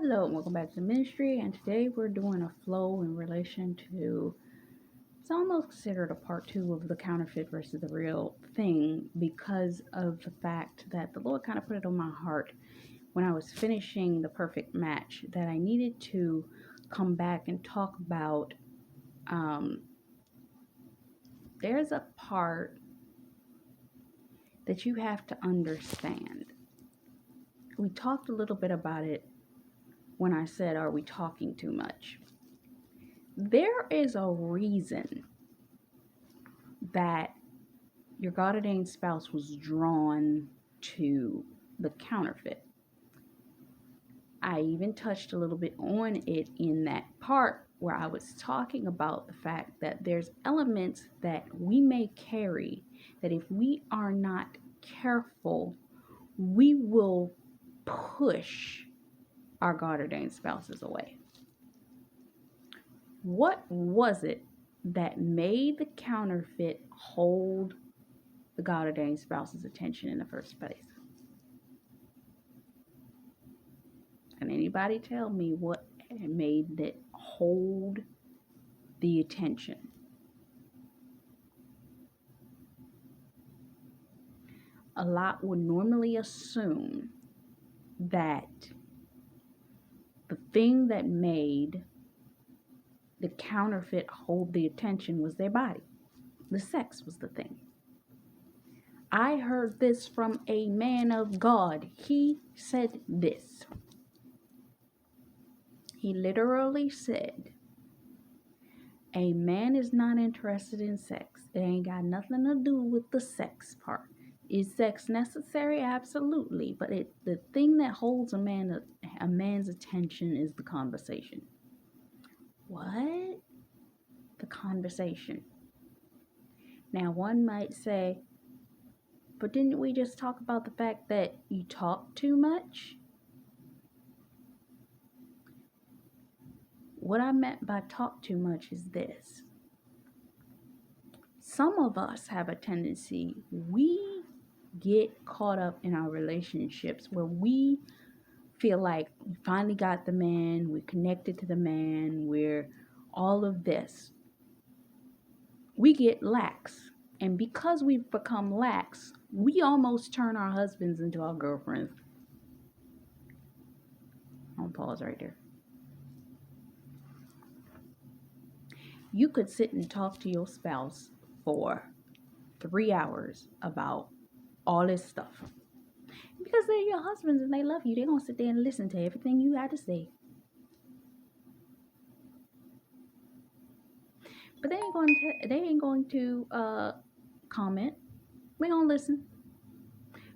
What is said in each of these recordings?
Hello, and welcome back to the ministry. And today we're doing a flow in relation to it's almost considered a part two of the counterfeit versus the real thing because of the fact that the Lord kind of put it on my heart when I was finishing the perfect match that I needed to come back and talk about. Um, there's a part that you have to understand. We talked a little bit about it when I said, are we talking too much? There is a reason that your God ordained spouse was drawn to the counterfeit. I even touched a little bit on it in that part where I was talking about the fact that there's elements that we may carry that if we are not careful, we will push our God ordained spouses away. What was it that made the counterfeit hold the God ordained spouse's attention in the first place? Can anybody tell me what made it hold the attention? A lot would normally assume that the thing that made the counterfeit hold the attention was their body. The sex was the thing. I heard this from a man of God. He said this. He literally said, a man is not interested in sex. It ain't got nothing to do with the sex part. Is sex necessary? Absolutely. But the thing that holds a man's attention is the conversation. What? The conversation. Now, one might say, but didn't we just talk about the fact that you talk too much? What I meant by talk too much is this. Some of us have a tendency, we get caught up in our relationships where we feel like we finally got the man, we're connected to the man, we're all of this. We get lax. And because we've become lax, we almost turn our husbands into our girlfriends. I'll pause right there. You could sit and talk to your spouse for 3 hours about all this stuff. Because they're your husbands and they love you. They're going to sit there and listen to everything you got to say. But they ain't going to comment. They're going to listen.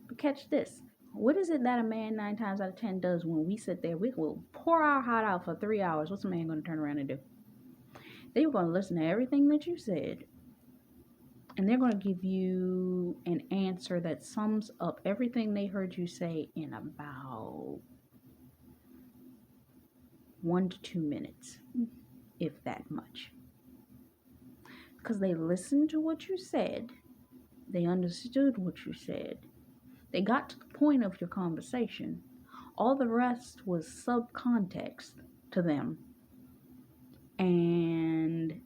But catch this. What is it that a man 9 times out of 10 does when we sit there? We will pour our heart out for 3 hours. What's a man going to turn around and do? They're going to listen to everything that you said. And they're going to give you an answer that sums up everything they heard you say in about 1 to 2 minutes, if that much. Because they listened to what you said. They understood what you said. They got to the point of your conversation. All the rest was subcontext to them. And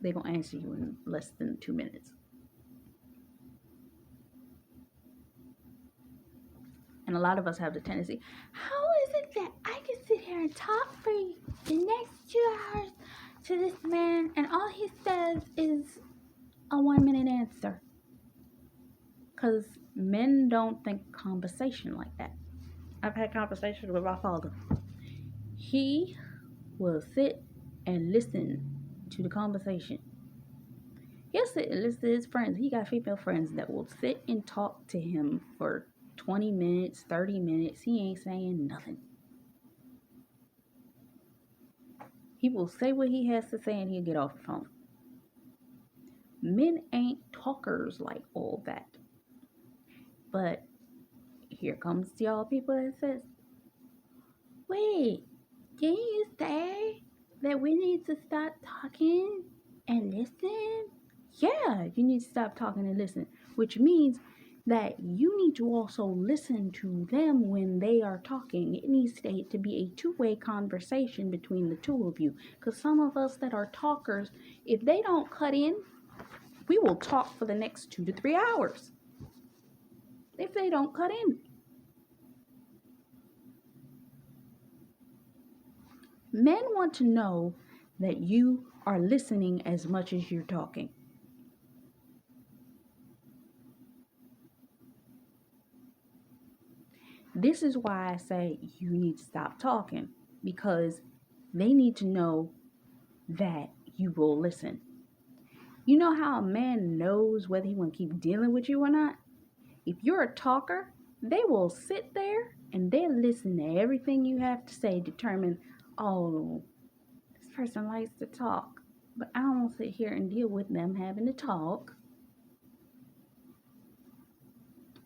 they're going to answer you in less than 2 minutes. And a lot of us have the tendency, how is it that I can sit here and talk for the next 2 hours to this man and all he says is a 1-minute answer? Because men don't think conversation like that. I've had conversations with my father. He will sit and listen to the conversation. He'll sit and listen to his friends. He got female friends that will sit and talk to him for 20 minutes, 30 minutes. He ain't saying nothing. He will say what he has to say and he'll get off the phone. Men ain't talkers like all that. But here comes y'all people that says, wait, didn't you say that we need to stop talking and listen? Yeah, you need to stop talking and listen. Which means that you need to also listen to them when they are talking. It needs to be a two-way conversation between the two of you. Because some of us that are talkers, if they don't cut in, we will talk for the next 2 to 3 hours. If they don't cut in. Men want to know that you are listening as much as you're talking. This is why I say you need to stop talking, because they need to know that you will listen. You know how a man knows whether he want to keep dealing with you or not? If you're a talker, they will sit there and they'll listen to everything you have to say, determine, oh, this person likes to talk, but I don't want to sit here and deal with them having to talk.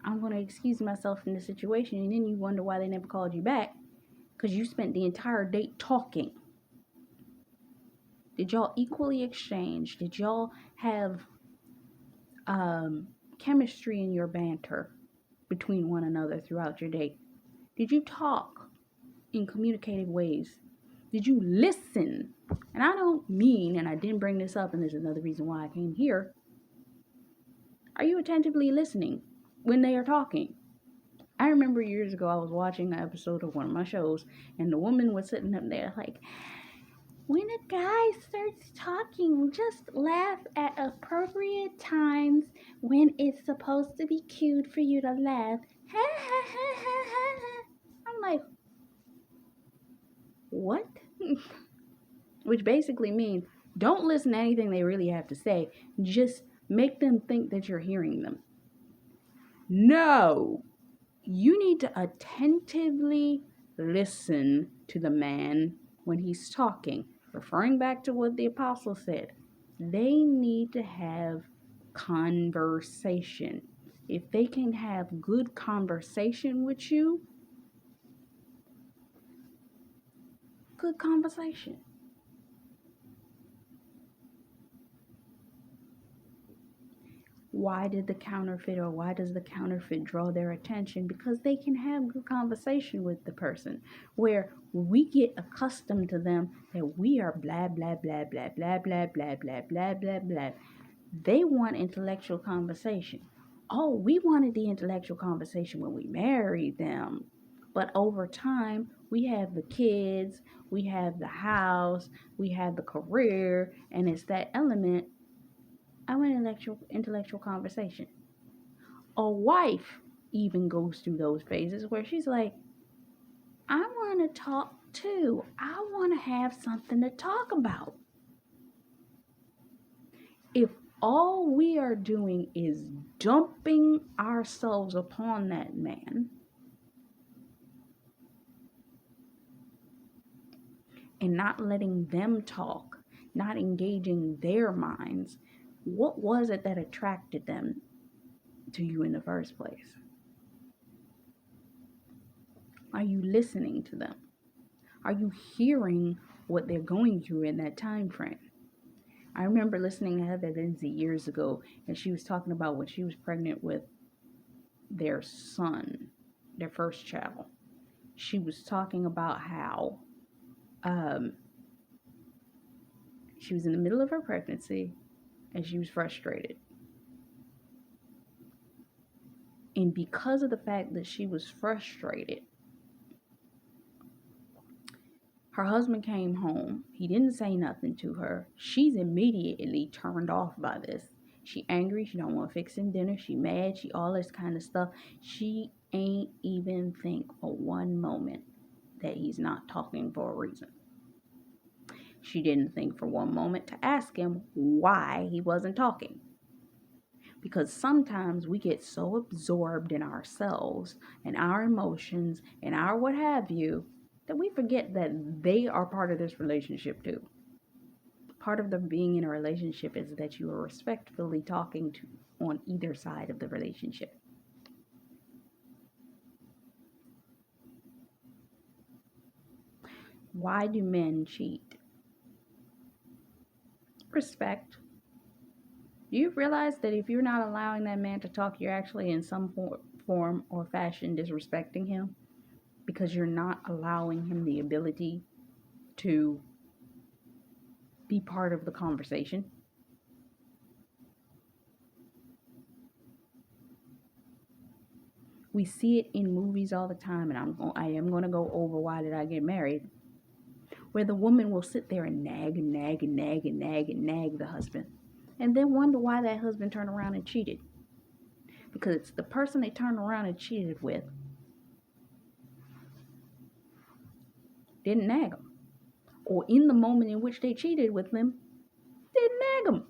I'm going to excuse myself from the situation, and then you wonder why they never called you back, because you spent the entire date talking. Did y'all equally exchange? Did y'all have chemistry in your banter between one another throughout your date? Did you talk in communicative ways? Did you listen? And I don't mean, and I didn't bring this up, and this is another reason why I came here. Are you attentively listening when they are talking? I remember years ago I was watching an episode of one of my shows, and the woman was sitting up there like, when a guy starts talking, just laugh at appropriate times when it's supposed to be cute for you to laugh. I'm like, what? Which basically means don't listen to anything they really have to say. Just make them think that you're hearing them. No. You need to attentively listen to the man when he's talking. Referring back to what the apostle said, they need to have conversation. If they can have good conversation with you, good conversation. Why does the counterfeit draw their attention? Because they can have good conversation with the person, where we get accustomed to them that we are blah blah blah blah blah blah blah blah blah blah blah. They want intellectual conversation. Oh, we wanted the intellectual conversation when we married them, but over time we have the kids, we have the house, we have the career, and it's that element. I want intellectual conversation. A wife even goes through those phases where she's like, I want to talk too. I want to have something to talk about. If all we are doing is dumping ourselves upon that man and not letting them talk, not engaging their minds, what was it that attracted them to you in the first place? Are you listening to them? Are you hearing what they're going through in that time frame? I remember listening to Heather Lindsay years ago, and she was talking about when she was pregnant with their son, their first child. She was talking about how she was in the middle of her pregnancy and she was frustrated. And because of the fact that she was frustrated, her husband came home. He didn't say nothing to her. She's immediately turned off by this. She angry. She don't want to fix him dinner. She mad. She all this kind of stuff. She ain't even think for one moment that he's not talking for a reason. She didn't think for one moment to ask him why he wasn't talking. Because sometimes we get so absorbed in ourselves and our emotions and our what have you that we forget that they are part of this relationship too. Part of the being in a relationship is that you are respectfully talking to on either side of the relationship. Why do men cheat? Respect. Do you realize that if you're not allowing that man to talk, you're actually in some form or fashion disrespecting him? Because you're not allowing him the ability to be part of the conversation. We see it in movies all the time, and I am going to go over Why Did I Get Married, where the woman will sit there and nag and nag and nag and nag and nag the husband, and then wonder why that husband turned around and cheated. Because it's the person they turned around and cheated with didn't nag them, or in the moment in which they cheated with them, didn't nag them.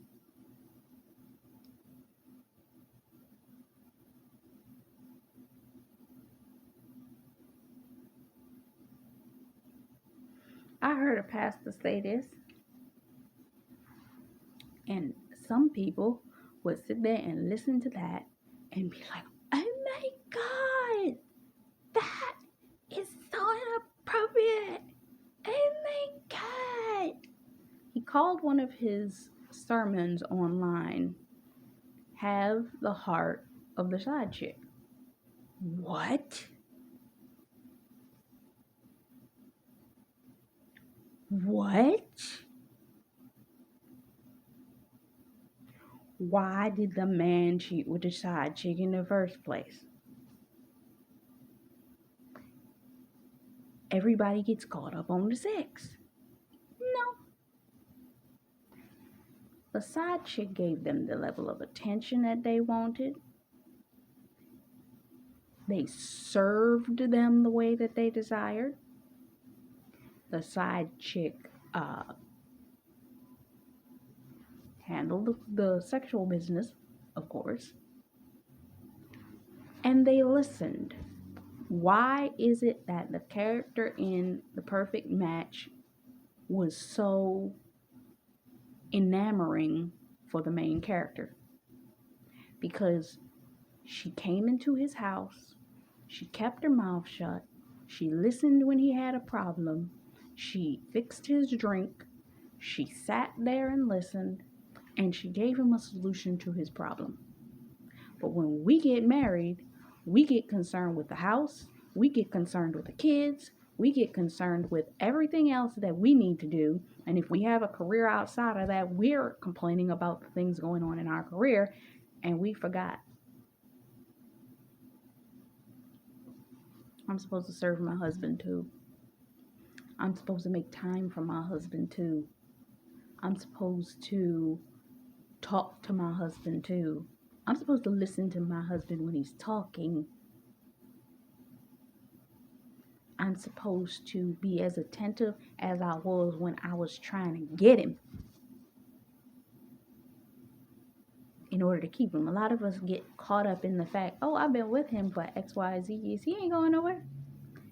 I heard a pastor say this, and some people would sit there and listen to that and be like, oh my God, that is so inappropriate. Oh my God. He called one of his sermons online, Have the Heart of the Side Chick. What? What? Why did the man cheat with the side chick in the first place? Everybody gets caught up on the sex. No. The side chick gave them the level of attention that they wanted. They served them the way that they desired. The side chick handled the sexual business, of course. And they listened. Why is it that the character in The Perfect Match was so enamoring for the main character? Because she came into his house, she kept her mouth shut, she listened when he had a problem, she fixed his drink, she sat there and listened, and she gave him a solution to his problem. But when we get married, we get concerned with the house, we get concerned with the kids, we get concerned with everything else that we need to do. And if we have a career outside of that, we're complaining about the things going on in our career, and we forgot. I'm supposed to serve my husband too. I'm supposed to make time for my husband too. I'm supposed to talk to my husband too. I'm supposed to listen to my husband when he's talking. I'm supposed to be as attentive as I was when I was trying to get him in order to keep him. A lot of us get caught up in the fact, oh, I've been with him for X, Y, Z years. He ain't going nowhere.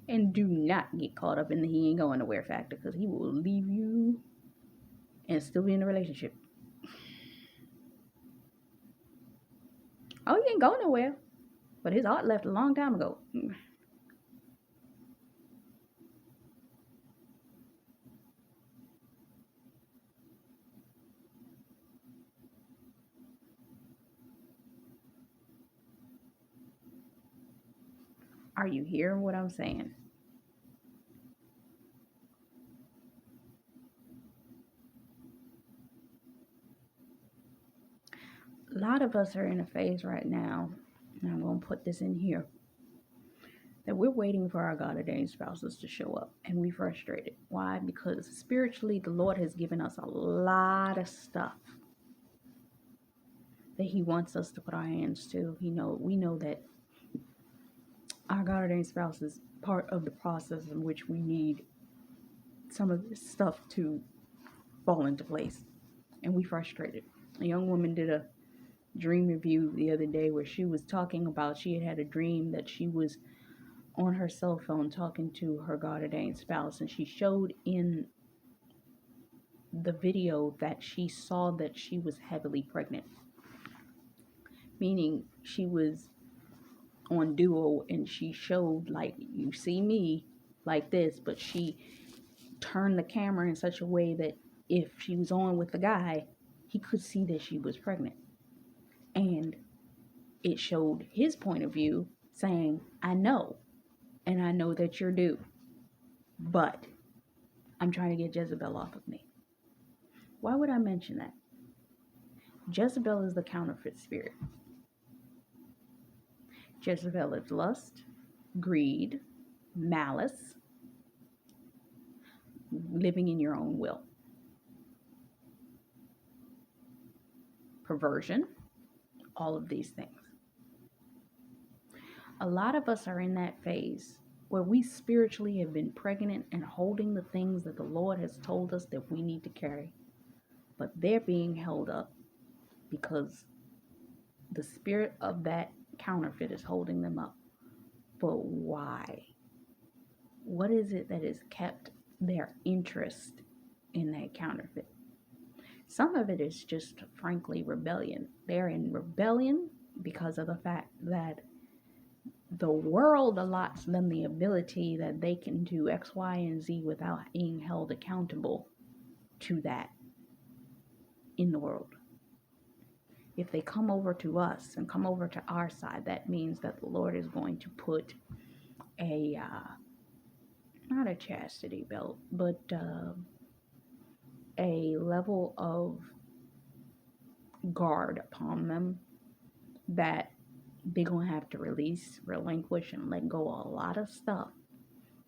And do not get caught up in the he ain't going nowhere factor, because he will leave you and still be in a relationship. Oh, he ain't going nowhere. But his heart left a long time ago. Are you hearing what I'm saying? A lot of us are in a phase right now, and I'm going to put this in here, that we're waiting for our God ordained spouses to show up, and we're frustrated. Why? Because spiritually, the Lord has given us a lot of stuff that He wants us to put our hands to. We know that our God ordained spouse is part of the process in which we need some of this stuff to fall into place, and we frustrated. A young woman did a dream review the other day where she was talking about she had a dream that she was on her cell phone talking to her God ordained spouse, and she showed in the video that she saw that she was heavily pregnant, meaning she was on Duo and she showed, like, you see me like this, but she turned the camera in such a way that if she was on with the guy, he could see that she was pregnant. And it showed his point of view saying, I know, and I know that you're due, but I'm trying to get Jezebel off of me. Why would I mention that? Jezebel is the counterfeit spirit. Jezebel is lust, greed, malice, living in your own will, perversion, all of these things. A lot of us are in that phase where we spiritually have been pregnant and holding the things that the Lord has told us that we need to carry, but they're being held up because the spirit of that counterfeit is holding them up. But why? What is it that has kept their interest in that counterfeit? Some of it is just frankly rebellion. They're in rebellion because of the fact that the world allots them the ability that they can do X, Y, and Z without being held accountable to that in the world. If they come over to us and come over to our side, that means that the Lord is going to put a, not a chastity belt, but a level of guard upon them that they're going to have to release, relinquish, and let go of a lot of stuff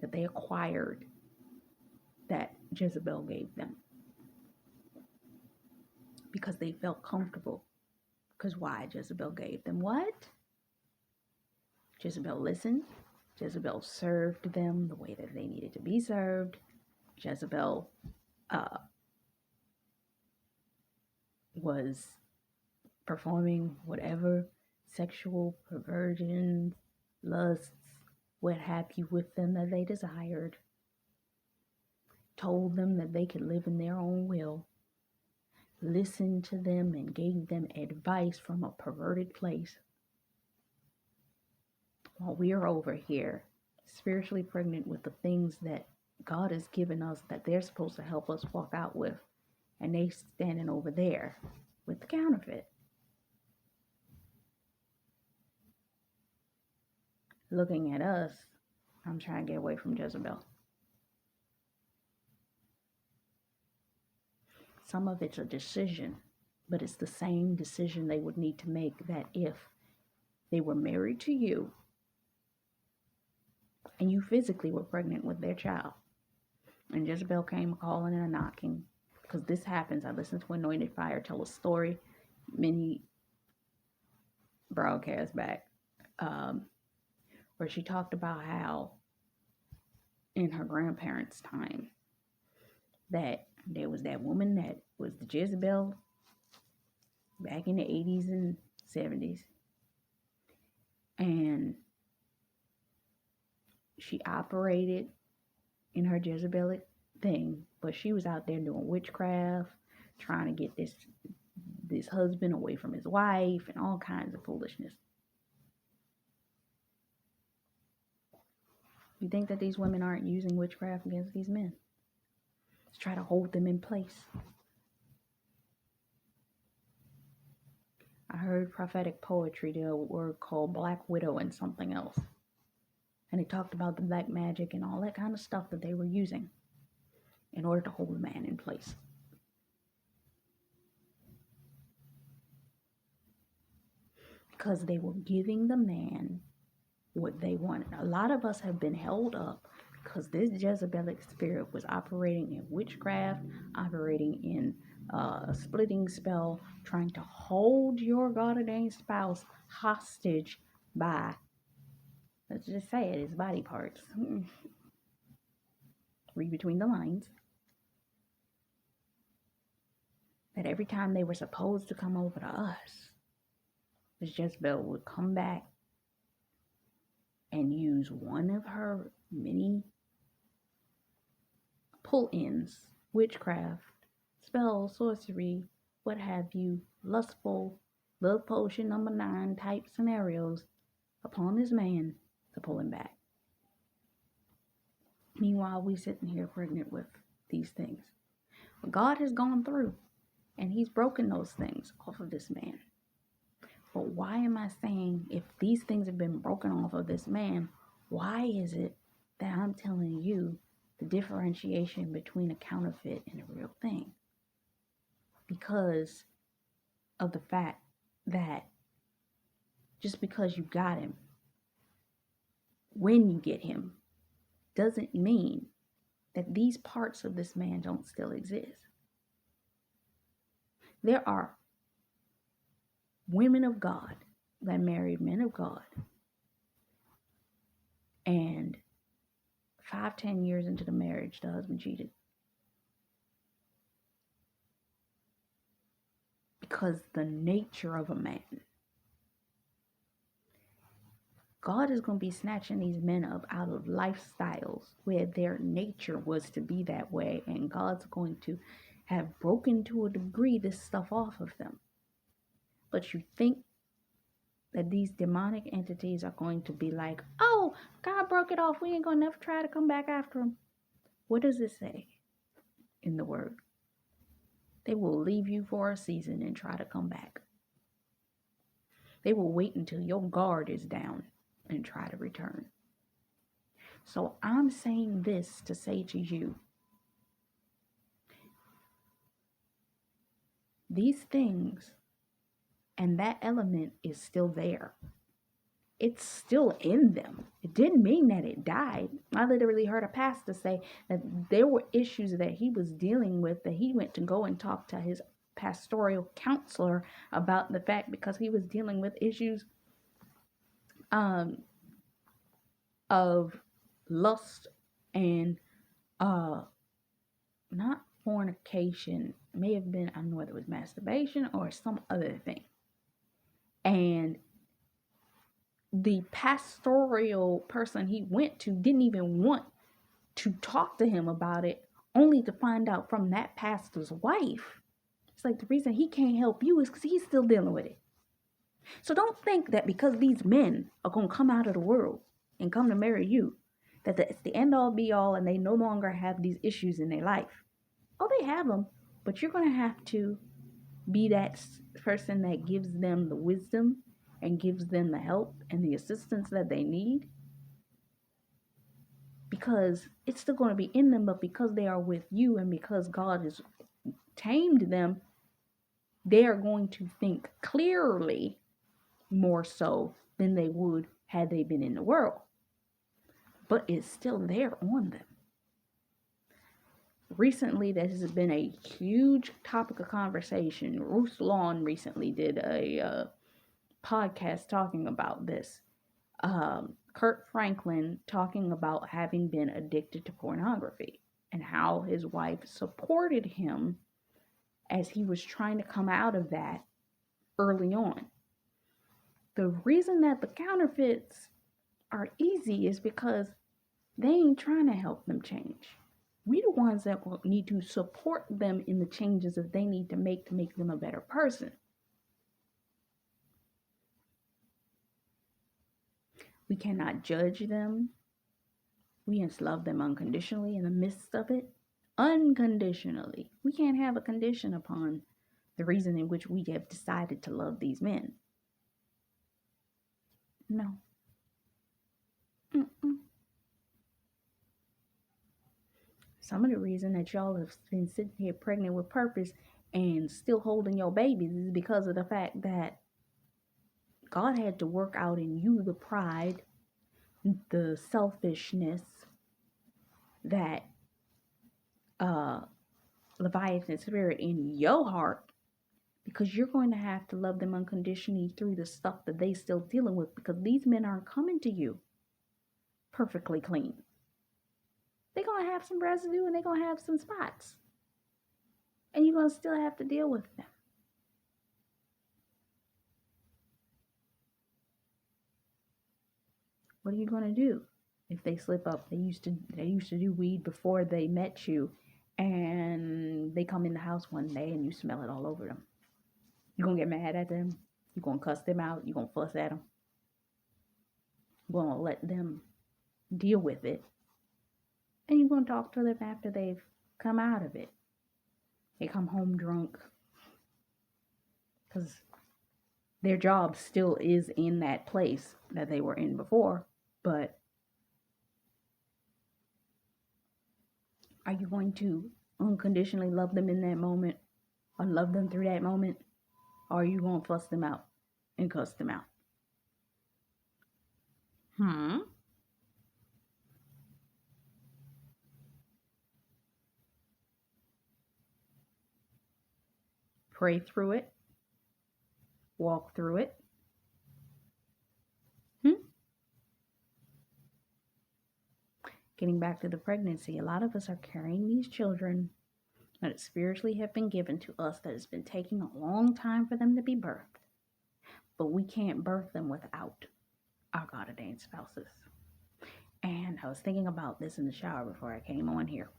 that they acquired that Jezebel gave them because they felt comfortable. Because why? Jezebel gave them what? Jezebel listened. Jezebel served them the way that they needed to be served. Jezebel was performing whatever sexual perversions, lusts, what have you with them that they desired. Told them that they could live in their own will. Listened to them and gave them advice from a perverted place. While we are over here, spiritually pregnant with the things that God has given us that they're supposed to help us walk out with. And they standing over there with the counterfeit. Looking at us, I'm trying to get away from Jezebel. Some of it's a decision, but it's the same decision they would need to make that if they were married to you and you physically were pregnant with their child, and Jezebel came calling and knocking, because this happens. I listened to Anointed Fire tell a story many broadcasts back, where she talked about how in her grandparents' time that there was that woman that was the Jezebel back in the 80s and 70s. And she operated in her Jezebelic thing, but she was out there doing witchcraft, trying to get this husband away from his wife and all kinds of foolishness. You think that these women aren't using witchcraft against these men to try to hold them in place? I heard prophetic poetry, the word called Black Widow and something else. And it talked about the black magic and all that kind of stuff that they were using in order to hold the man in place. Because they were giving the man what they wanted. A lot of us have been held up because this Jezebelic spirit was operating in witchcraft, operating in a splitting spell, trying to hold your God-ordained spouse hostage by, let's just say it, his body parts. Read between the lines. That every time they were supposed to come over to us, this Jezebel would come back and use one of her many pull-ins, witchcraft, spells, sorcery, what have you, lustful, love potion number 9 type scenarios upon this man to pull him back. Meanwhile, we sitting here pregnant with these things. But God has gone through and he's broken those things off of this man. But why am I saying if these things have been broken off of this man, why is it that I'm telling you the differentiation between a counterfeit and a real thing? Because of the fact that just because you got him, when you get him, doesn't mean that these parts of this man don't still exist. There are women of God that married men of God, and 5-10 years into the marriage, the husband cheated. Because the nature of a man, God is going to be snatching these men up out of lifestyles where their nature was to be that way, and God's going to have broken to a degree this stuff off of them. But you think that these demonic entities are going to be like, oh, God broke it off, we ain't going to never try to come back after him. What does it say in the word? They will leave you for a season and try to come back. They will wait until your guard is down and try to return. So I'm saying this to say to you, these things and that element is still there. It's still in them. It didn't mean that it died. I literally heard a pastor say that there were issues that he was dealing with, that he went to go and talk to his pastoral counselor about the fact, because he was dealing with issues of lust and not fornication, may have been, I don't know whether it was masturbation or some other thing. And the pastoral person he went to didn't even want to talk to him about it, only to find out from that pastor's wife, it's like the reason he can't help you is because he's still dealing with it. So don't think that because these men are going to come out of the world and come to marry you, that it's the end all be all and they no longer have these issues in their life. Oh, they have them, but you're going to have to be that person that gives them the wisdom and gives them the help and the assistance that they need. Because it's still going to be in them, but because they are with you and because God has tamed them, they are going to think clearly more so than they would had they been in the world. But it's still there on them. Recently, this has been a huge topic of conversation. Ruth Lawn recently did a podcast talking about this. Kurt Franklin talking about having been addicted to pornography and how his wife supported him as he was trying to come out of that early on. The reason that the counterfeits are easy is because they ain't trying to help them change. We the ones that need to support them in the changes that they need to make them a better person. We cannot judge them. We must love them unconditionally in the midst of it. Unconditionally. We can't have a condition upon the reason in which we have decided to love these men. No. Some of the reason that y'all have been sitting here pregnant with purpose and still holding your babies is because of the fact that God had to work out in you the pride, the selfishness that Leviathan spirit in your heart, because you're going to have to love them unconditionally through the stuff that they still dealing with, because these men aren't coming to you perfectly clean. They're going to have some residue and they're going to have some spots. And you're going to still have to deal with them. What are you going to do if they slip up? They used to do weed before they met you, and they come in the house one day and you smell it all over them. You're going to get mad at them. You're going to cuss them out. You're going to fuss at them. You're going to let them deal with it. And you're going to talk to them after they've come out of it. They come home drunk. Because Their job still is in that place that they were in before, but are you going to unconditionally love them in that moment or love them through that moment? Or are you going to fuss them out and cuss them out? Hmm. Pray through it, walk through it. Hmm? Getting back to the pregnancy, a lot of us are carrying these children that spiritually have been given to us that has been taking a long time for them to be birthed. But we can't birth them without our God ordained spouses. And I was thinking about this in the shower before I came on here.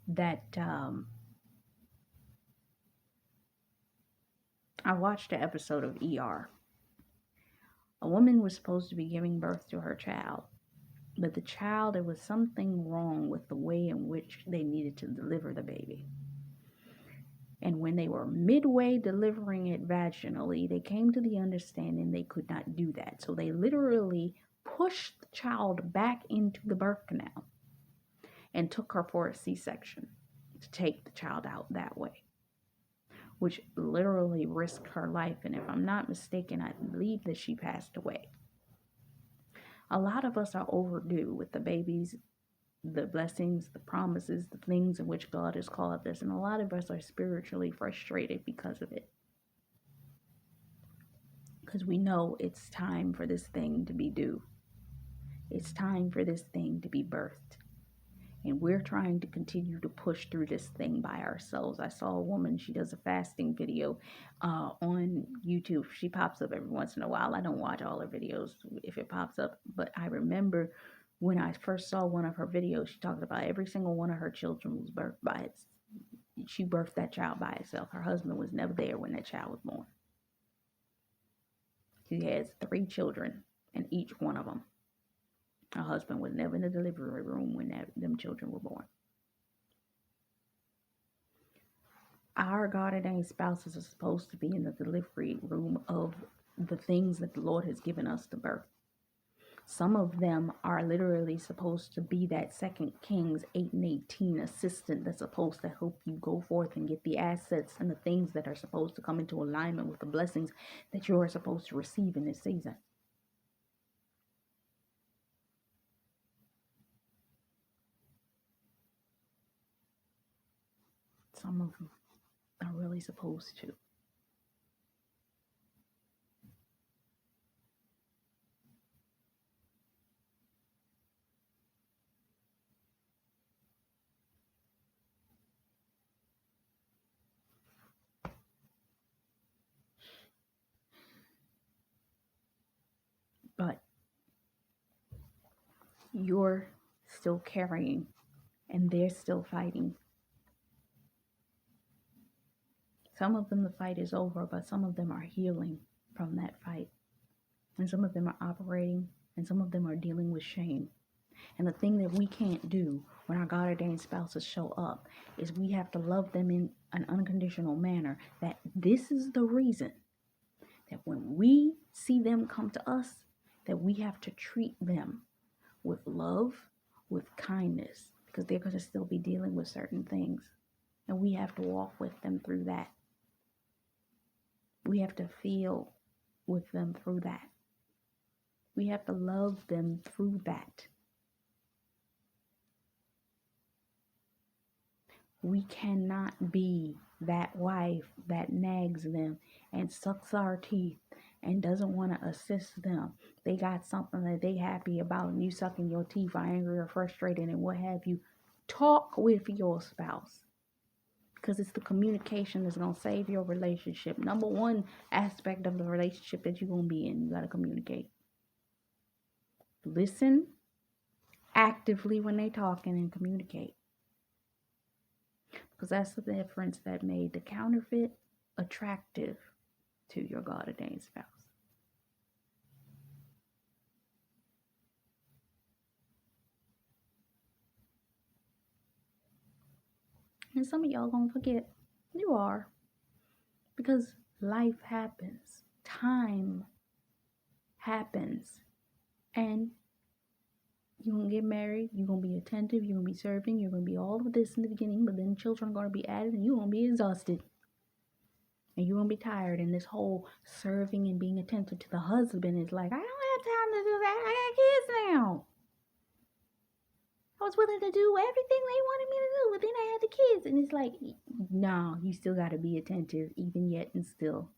That I watched an episode of ER. A woman was supposed to be giving birth to her child, but the child, there was something wrong with the way in which they needed to deliver the baby. And when they were midway delivering it vaginally, they came to the understanding they could not do that. So they literally pushed the child back into the birth canal and took her for a C-section to take the child out that way, which literally risked her life. And if I'm not mistaken, I believe that she passed away. A lot of us are overdue with the babies, the blessings, the promises, the things in which God has called us. And a lot of us are spiritually frustrated because of it. Because we know it's time for this thing to be due. It's time for this thing to be birthed. And we're trying to continue to push through this thing by ourselves. I saw a woman, she does a fasting video on YouTube. She pops up every once in a while. I don't watch all her videos if it pops up. But I remember when I first saw one of her videos, she talked about every single one of her children was birthed by it. She birthed that child by herself. Her husband was never there when that child was born. She has 3 children, and each one of them, her husband was never in the delivery room when them children were born. Our God ordained spouses are supposed to be in the delivery room of the things that the Lord has given us to birth. Some of them are literally supposed to be that 2 Kings 8 and 18 assistant that's supposed to help you go forth and get the assets and the things that are supposed to come into alignment with the blessings that you are supposed to receive in this season. Some of them are really supposed to. But you're still carrying and they're still fighting. Some of them, the fight is over, but some of them are healing from that fight. And some of them are operating, and some of them are dealing with shame. And the thing that we can't do when our God ordained spouses show up is we have to love them in an unconditional manner. That this is the reason that when we see them come to us, that we have to treat them with love, with kindness, because they're going to still be dealing with certain things. And we have to walk with them through that. We have to feel with them through that. We have to love them through that. We cannot be that wife that nags them and sucks our teeth and doesn't want to assist them. They got something that they happy about and you sucking your teeth, are angry or frustrated and what have you. Talk with your spouse, because it's the communication that's going to save your relationship. Number one aspect of the relationship that you're going to be in, you got to communicate. Listen actively when they talking and communicate. Because that's the difference that made the counterfeit attractive to your God ordained spouse. And some of y'all gonna forget. You are. Because life happens. time happens and you're going to get married, you're going to be attentive, you're going to be serving, you're going to be all of this in the beginning, but then children are going to be added and you're going to be exhausted. And you're going to be tired. And this whole serving and being attentive to the husband is like, I don't have time to do that. I got kids now. I was willing to do everything they wanted me to do, but then I had the kids. And it's like, no, you still got to be attentive even yet and still.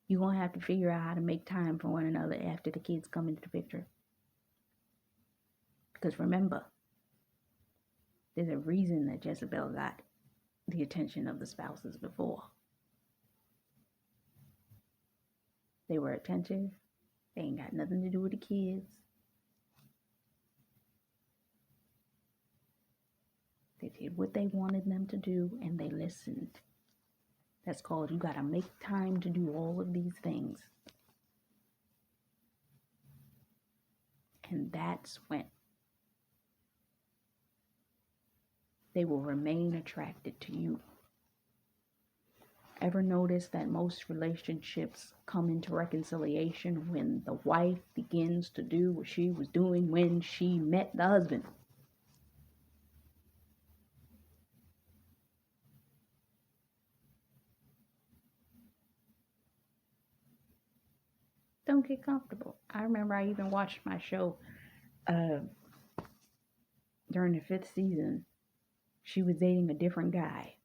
You're going to have to figure out how to make time for one another after the kids come into the picture. Because remember, there's a reason that Jezebel got the attention of the spouses before. They were attentive. They ain't got nothing to do with the kids. They did what they wanted them to do and they listened. That's called you got to make time to do all of these things. And that's when they will remain attracted to you. Ever notice that most relationships come into reconciliation when the wife begins to do what she was doing when she met the husband? Don't get comfortable. I remember I even watched my show during the 5th season. She was dating a different guy.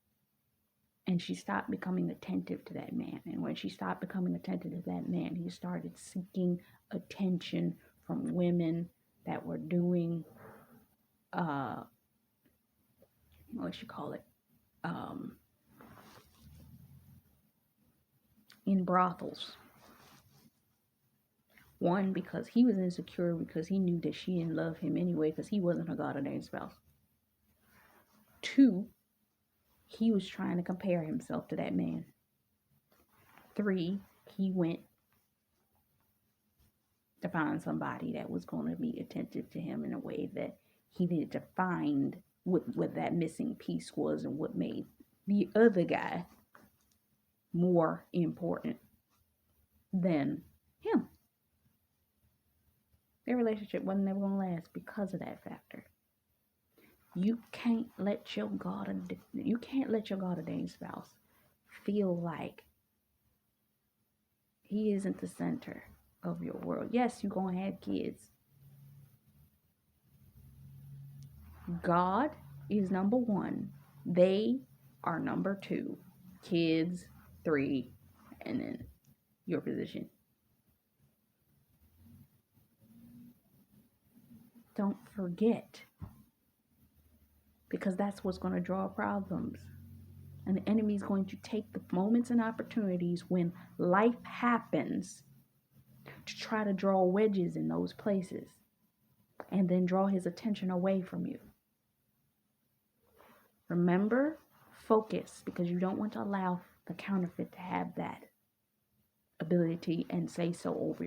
And she stopped becoming attentive to that man. And when she stopped becoming attentive to that man, he started seeking attention from women that were doing, in brothels. One, because he was insecure because he knew that she didn't love him anyway because he wasn't her God-ordained spouse. 2, he was trying to compare himself to that man. 3, he went to find somebody that was going to be attentive to him in a way that he needed to find what that missing piece was and what made the other guy more important than him. Their relationship wasn't never going to last because of that factor. You can't let your God-ordained spouse feel like he isn't the center of your world. Yes, you're going to have kids. God is number 1. They are number 2. Kids, 3. And then your position. Don't forget. Because that's what's going to draw problems. And the enemy is going to take the moments and opportunities when life happens to try to draw wedges in those places and then draw his attention away from you. Remember, focus, because you don't want to allow the counterfeit to have that ability and say so over